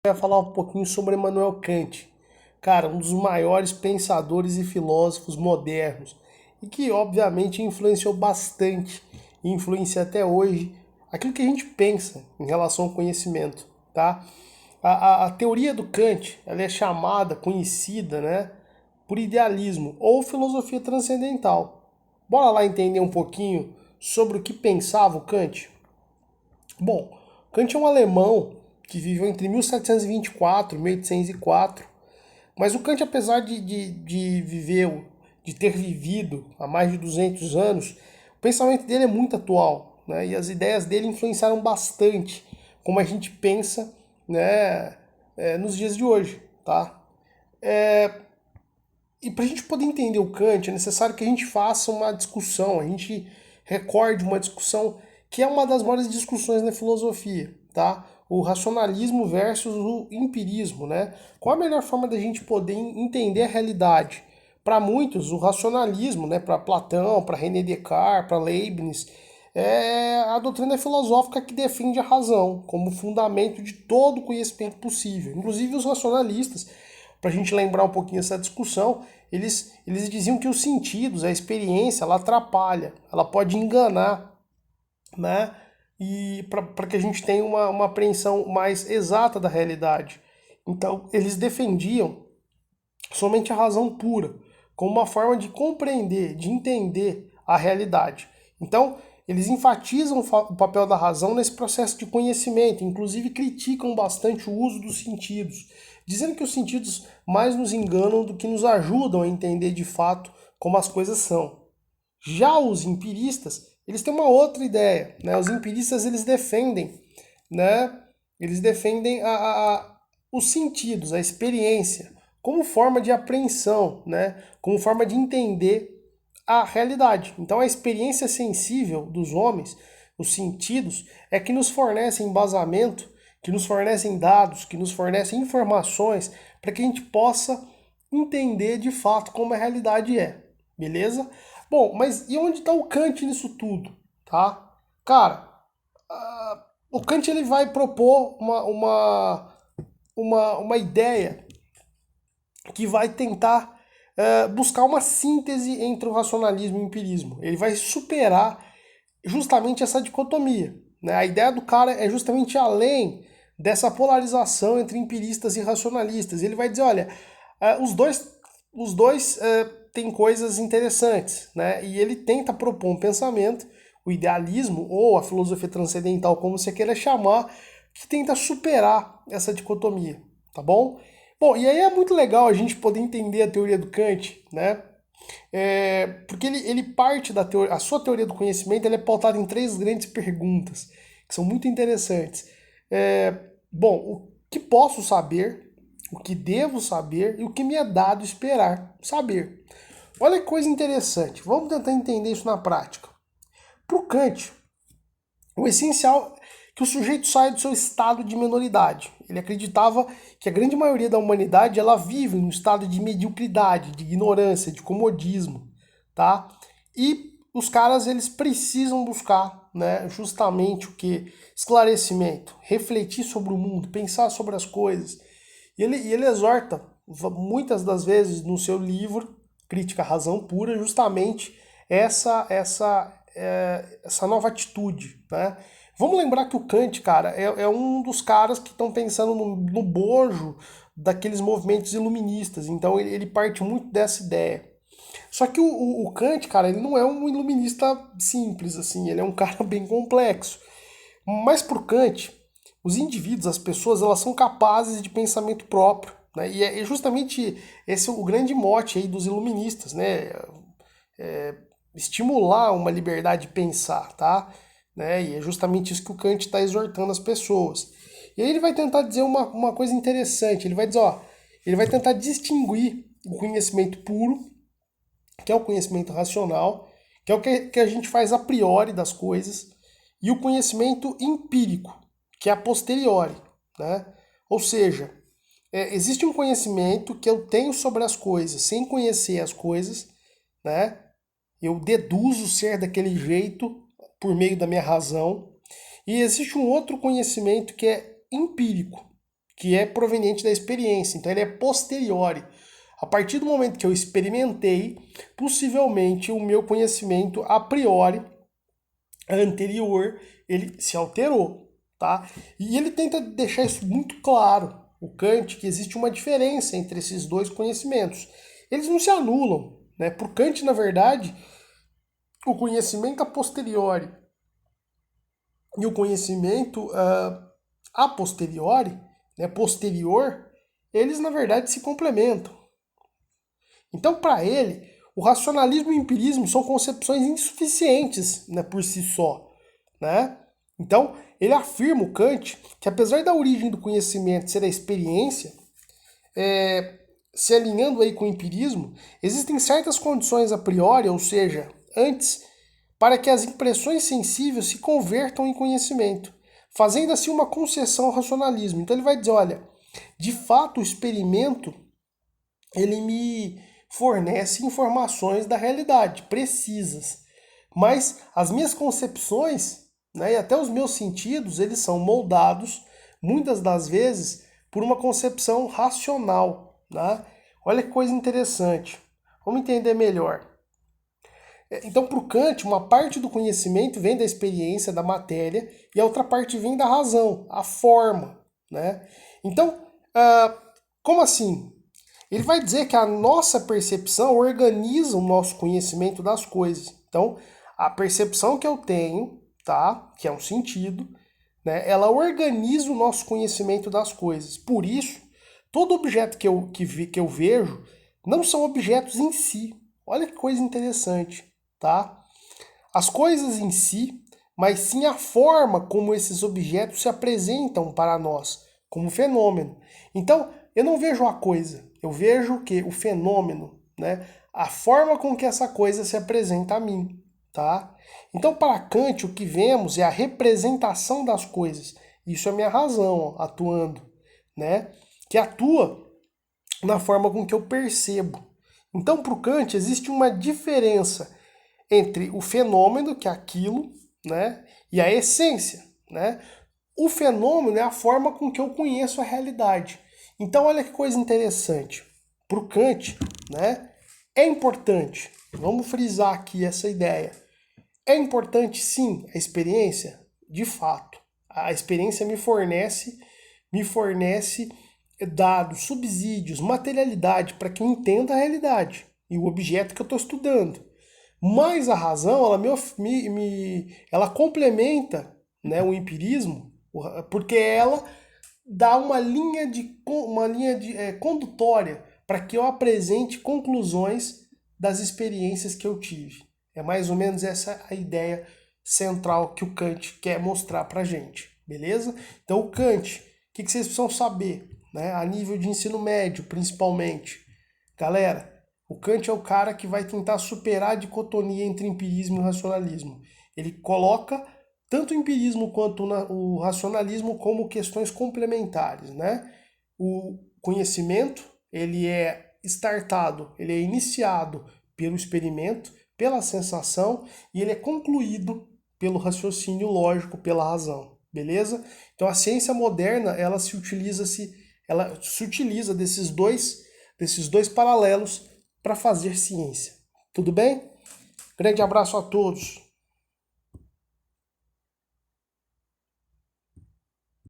Eu ia falar um pouquinho sobre Immanuel Kant, cara, um dos maiores pensadores e filósofos modernos, e que obviamente influenciou bastante, e influencia até hoje, aquilo que a gente pensa em relação ao conhecimento, tá? A teoria do Kant, ela é chamada, conhecida, né, por idealismo ou filosofia transcendental. Bora lá entender um pouquinho sobre o que pensava o Kant? Bom, Kant é um alemão que viveu entre 1724 e 1804, mas o Kant, apesar de viver, de ter vivido há mais de 200 anos, o pensamento dele é muito atual, né? E as ideias dele influenciaram bastante como a gente pensa, né, nos dias de hoje, tá? E para a gente poder entender o Kant, é necessário que a gente faça uma discussão, a gente recorde uma discussão que é uma das maiores discussões na filosofia, tá? O racionalismo versus o empirismo, né? Qual a melhor forma da gente poder entender a realidade? Para muitos, o racionalismo, né? Para Platão, para René Descartes, para Leibniz, é a doutrina filosófica que defende a razão como fundamento de todo o conhecimento possível. Inclusive os racionalistas, para a gente lembrar um pouquinho essa discussão, eles diziam que os sentidos, a experiência, ela atrapalha, ela pode enganar, né? E para que a gente tenha uma apreensão mais exata da realidade. Então, eles defendiam somente a razão pura, como uma forma de compreender, de entender a realidade. Então, eles enfatizam o papel da razão nesse processo de conhecimento, inclusive criticam bastante o uso dos sentidos, dizendo que os sentidos mais nos enganam do que nos ajudam a entender de fato como as coisas são. Já os empiristas, eles têm uma outra ideia, né? Os empiristas eles defendem, né? Eles defendem os sentidos, a experiência, como forma de apreensão, né? Como forma de entender a realidade. Então a experiência sensível dos homens, os sentidos, é que nos fornecem embasamento, que nos fornecem dados, que nos fornecem informações para que a gente possa entender de fato como a realidade é. Beleza? Bom, mas e onde está o Kant nisso tudo, tá? Cara, o Kant ele vai propor uma ideia que vai tentar buscar uma síntese entre o racionalismo e o empirismo. Ele vai superar justamente essa dicotomia, né? A ideia do cara é justamente além dessa polarização entre empiristas e racionalistas. Ele vai dizer, olha, os dois têm coisas interessantes, né? E ele tenta propor um pensamento, o idealismo ou a filosofia transcendental, como você queira chamar, que tenta superar essa dicotomia, tá bom? Bom, e aí é muito legal a gente poder entender a teoria do Kant, né? Porque ele parte da teoria, a sua teoria do conhecimento ela é pautada em três grandes perguntas, que são muito interessantes. Bom, o que posso saber, o que devo saber e o que me é dado esperar saber. Olha que coisa interessante, vamos tentar entender isso na prática. Para o Kant, o essencial é que o sujeito saia do seu estado de minoridade. Ele acreditava que a grande maioria da humanidade ela vive num estado de mediocridade, de ignorância, de comodismo, tá? E os caras eles precisam buscar, né, justamente o que esclarecimento, refletir sobre o mundo, pensar sobre as coisas. E ele exorta muitas das vezes no seu livro Crítica à Razão Pura justamente essa nova atitude, né? Vamos lembrar que o Kant, cara, é um dos caras que estão pensando no bojo daqueles movimentos iluministas. Então ele parte muito dessa ideia. Só que o Kant, cara, ele não é um iluminista simples, assim, ele é um cara bem complexo. Mas pro Kant, os indivíduos, as pessoas, elas são capazes de pensamento próprio, né? E é justamente esse o grande mote aí dos iluministas, né? Estimular uma liberdade de pensar, tá? Né? E é justamente isso que o Kant está exortando as pessoas. E aí ele vai tentar dizer uma coisa interessante. Ele vai dizer, ó, ele vai tentar distinguir o conhecimento puro, que é o conhecimento racional, que é o que a gente faz a priori das coisas, e o conhecimento empírico, que é a posteriori, né? Ou seja, existe um conhecimento que eu tenho sobre as coisas sem conhecer as coisas, né? Eu deduzo ser daquele jeito por meio da minha razão. E existe um outro conhecimento que é empírico, que é proveniente da experiência, então ele é posteriori. A partir do momento que eu experimentei, possivelmente o meu conhecimento a priori anterior, ele se alterou, tá? E ele tenta deixar isso muito claro, o Kant, que existe uma diferença entre esses dois conhecimentos. Eles não se anulam, né? Por Kant, na verdade, o conhecimento a posteriori e o conhecimento a posteriori, né, posterior, eles na verdade se complementam. Então, para ele, o racionalismo e o empirismo são concepções insuficientes, né, por si só, né? Então, ele afirma, o Kant, que apesar da origem do conhecimento ser a experiência, se alinhando aí com o empirismo, existem certas condições a priori, ou seja, antes, para que as impressões sensíveis se convertam em conhecimento, fazendo assim uma concessão ao racionalismo. Então ele vai dizer, olha, de fato o experimento, ele me fornece informações da realidade, precisas, mas as minhas concepções, né, e até os meus sentidos, eles são moldados, muitas das vezes, por uma concepção racional, né? Olha que coisa interessante. Vamos entender melhor. Então, para o Kant, uma parte do conhecimento vem da experiência, da matéria, e a outra parte vem da razão, a forma, né? Então, como assim? Ele vai dizer que a nossa percepção organiza o nosso conhecimento das coisas. Então, a percepção que eu tenho, tá? Que é um sentido, né? Ela organiza o nosso conhecimento das coisas. Por isso, todo objeto que eu vejo não são objetos em si. Olha que coisa interessante, tá? As coisas em si, mas sim a forma como esses objetos se apresentam para nós, como fenômeno. Então, eu não vejo a coisa, eu vejo o que? O fenômeno, né? A forma com que essa coisa se apresenta a mim, tá? Então, para Kant, o que vemos é a representação das coisas. Isso é a minha razão, ó, atuando, né? Que atua na forma com que eu percebo. Então, para o Kant, existe uma diferença entre o fenômeno, que é aquilo, né, e a essência, né? O fenômeno é a forma com que eu conheço a realidade. Então, olha que coisa interessante. Para o Kant, né, é importante, vamos frisar aqui essa ideia, é importante sim a experiência, de fato. A experiência me fornece dados, subsídios, materialidade para que eu entenda a realidade e o objeto que eu estou estudando. Mas a razão, ela complementa, né, o empirismo, porque ela dá uma linha de condutória para que eu apresente conclusões das experiências que eu tive. É mais ou menos essa a ideia central que o Kant quer mostrar para a gente, beleza? Então o Kant, o que vocês precisam saber, né, a nível de ensino médio principalmente? Galera, o Kant é o cara que vai tentar superar a dicotomia entre empirismo e racionalismo. Ele coloca tanto o empirismo quanto o racionalismo como questões complementares, né? O conhecimento, ele é startado, ele é iniciado pelo experimento, pela sensação, e ele é concluído pelo raciocínio lógico, pela razão, beleza? Então a ciência moderna, ela se utiliza desses dois paralelos para fazer ciência. Tudo bem? Grande abraço a todos.